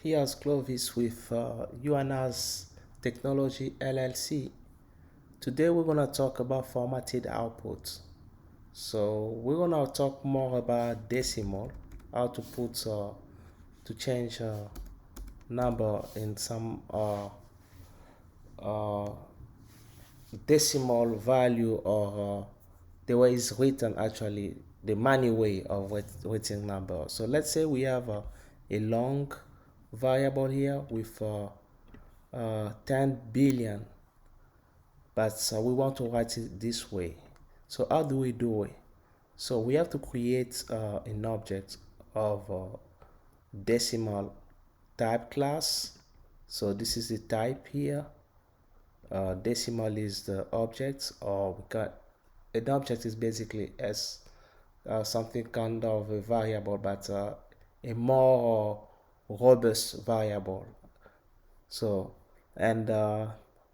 Here's Clovis with UNA's Technology LLC. Today we're going to talk about formatted output. So we're going to talk more about decimal, how to to change number in some uh, decimal value, or the way it's written, actually the manual way of writing number. So let's say we have a long variable here with 10 billion, but we want to write it this way. So how do we do it? So we have to create an object of decimal type class. So this is the type here. Decimal is the object, or we got an object is basically as something kind of a variable, but a more robust variable. So, and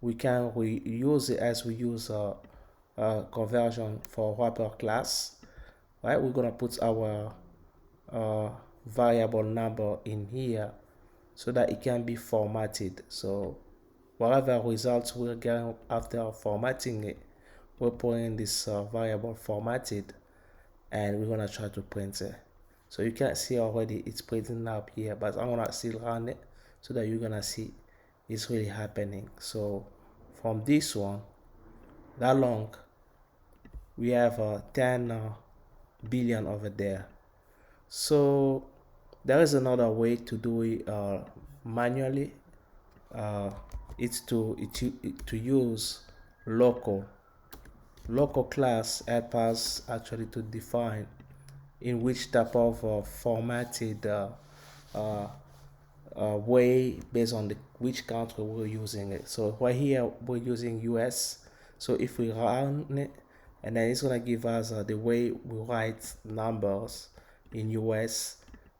we use it as we use conversion for wrapper class, right? We're gonna put our variable number in here so that it can be formatted. So whatever results we're getting after formatting it, we're putting this variable formatted, and we're gonna try to print it. So you can see already it's printing up here, but I'm gonna still run it so that you're gonna see it's really happening. So from this one, that long, we have 10 billion over there. So there is another way to do it manually. It's to use local class help us actually to define in which type of formatted uh, way based on which country we're using it. So right here we're using US. So if we run it, and then it's gonna give us the way we write numbers in US.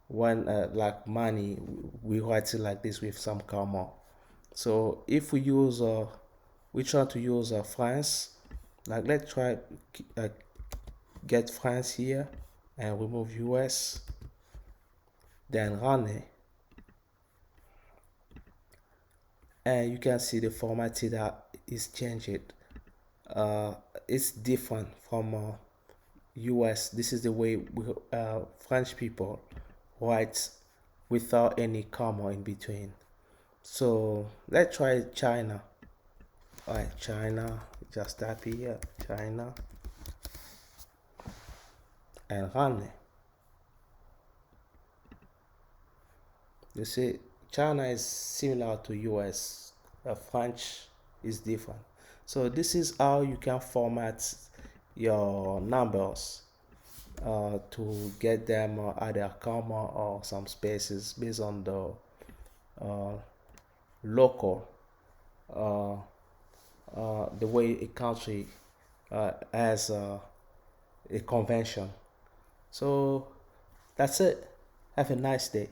When like money, we write it like this with some comma. So if we try to use France, like let's try uh, get France here and remove US, then run it, and you can see the formatting that is changed. It's different from US. This is the way French people write without any comma in between. So let's try China. All right, China, just type here China and run it. You see, China is similar to US. French is different. So this is how you can format your numbers to get them either comma or some spaces based on the uh, local, the way a country has a convention. So that's it. Have a nice day.